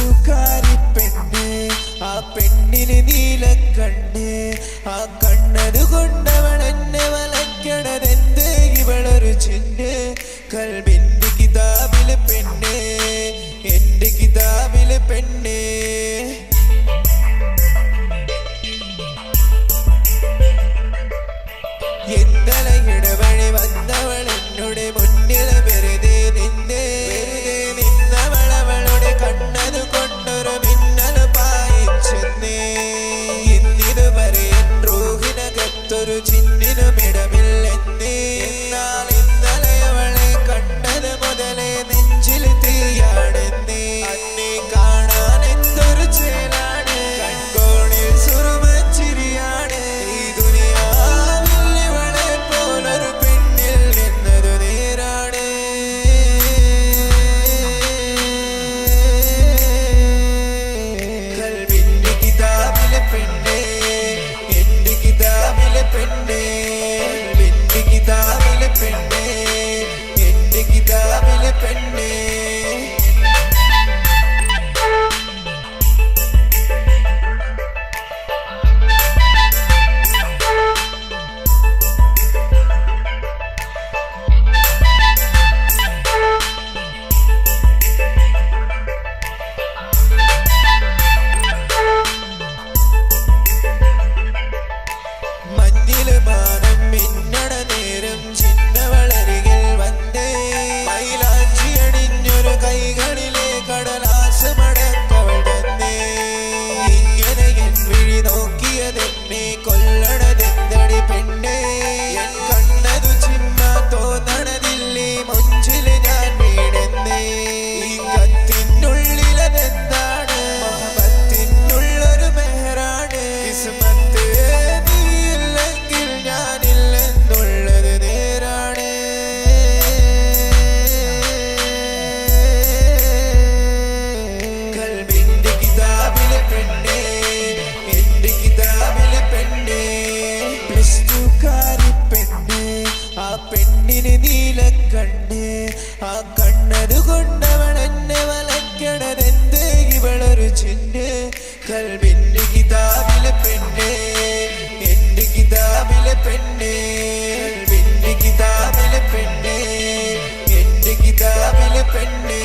ടൂക്കാരി പെണ്ണ് ആ പെണ്ണിന് നീലക്കണ്ണ് ആ കണ്ണത് കൊണ്ടവൾ എന്നെ വലക്കണതെന്ത് ഇവളൊരു ചിന്ന് കൽബിന്റെ കിതാബിലെ പെണ്ണ് എന്റെ കിതാബിലെ പെണ്ണ് ഇന്നലെ ഇടവഴി വന്നവൾ എന്നോട് മുന്നിൽ വെറുതെ നിന്നവളവളുടെ കണ്ണത് കൊണ്ടൊരു മിന്നൽ പായിച്ചെന്നേ ഇന്നിതുവരെ എൻ റൂഹിനകത്തൊരു ചിന്നിനും ഇടമില്ലെന്നേ എന്നാൽ ഇന്നലെ അവളെ കണ്ടത് മുതലേ നെഞ്ചിൽ തീയാണെന്നേ അന്നെ കാണാൻ എന്തൊരു ചേലാണ് കൺകോണിൽ സുറുമച്ചിരിയാണ് ഈ ദുനിയാവിൽ ഇവളെ പോലൊരു പെണ്ണിൽ നിന്നതു നേരാണ് കൽബിന്റെ കിതാബിലെ പെണ്ണ് എന്റെ കിതാബിലെ പെണ്ണ് കൽബിന്റെ കിതാബിലെ പെണ്ണ് എന്റെ കിതാബിലെ പെണ്ണ് മഞ്ഞില് മാനം മിന്നണ നേരം ചിന്നവളരികിൽ വന്നേ മൈലാഞ്ചി അണിഞ്ഞൊരു കൈകളിലെ കടലാസ് മടക്കവൾ തന്നേ ഇങ്ങനെ എൻ വിഴി നോക്കിയതെന്നെ കൊല്ലണതെന്തടി പെണ്ണേ എൻ കണ്ണതു ചിമ്മ തോന്നണതില്ലേ മൊഞ്ചില് ഞാൻ വീണെന്നേ ഈ കത്തിനുള്ളിലതെന്താണ് മഹബത്തിനുള്ളൊരു മെഹറാണ് കിസ്മത്ത് നീയില്ലെങ്കിൽ ഞാനില്ലെന്നുള്ളത് നേരാണ് കൽബിന്റെ കിതാബിലെ പെണ്ണ് എന്റെ കിതാബിലെ പെണ്ണ് പ്ലസ് ടൂക്കാരി പെണ്ണ് ആ പെണ്ണിന് നീലക്കണ്ണ് ആ കണ്ണത് കൊണ്ടവൾ എന്നെ വലക്കണതെന്ത് ഇവളൊരു ചിന്ന് കൽബിന്റെ കിതാബിലെ പെണ്ണ് എന്റെ കിതാബിലെ പെണ്ണ് കൽബിന്റെ കിതാബിലെ പെണ്ണ് എന്റെ കിതാബിലെ പെണ്ണ്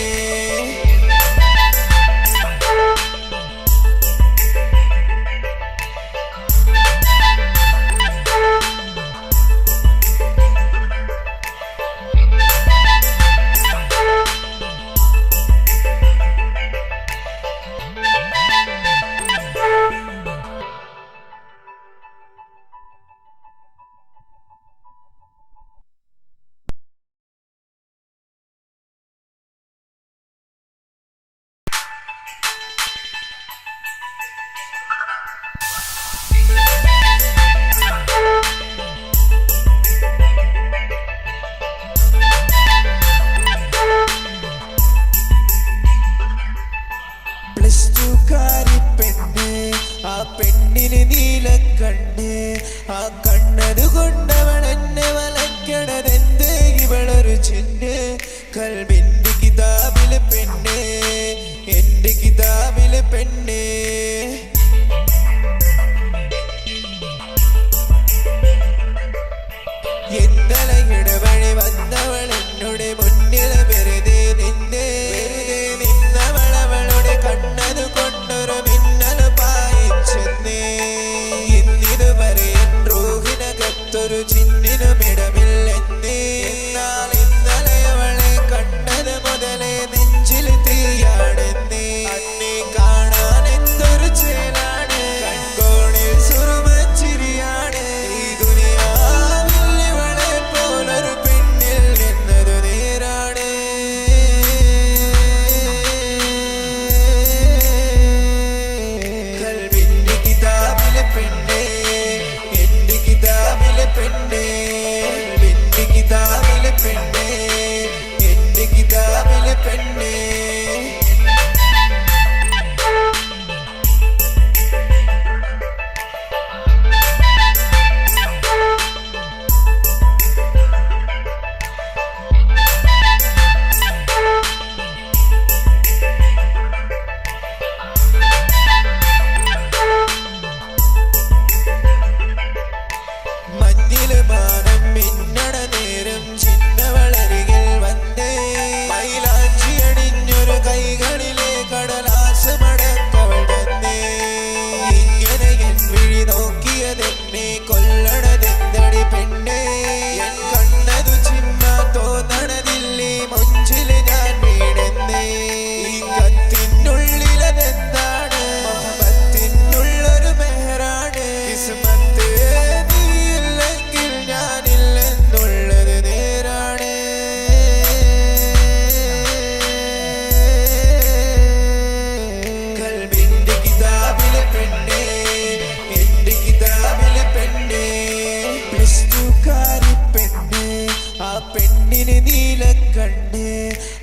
പെണ്ണിന് നീലക്കണ്ണ്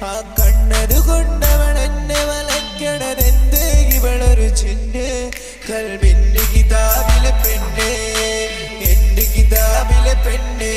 ആ കണ്ണത് കൊണ്ടവൾ എന്നെ വലക്കണതെന്തേ ഇവളൊരു ചിന്ന് കൽബിന്റെ കിതാബിലെ പെണ്ണ് എന്റെ കിതാബിലെ പെണ്ണ്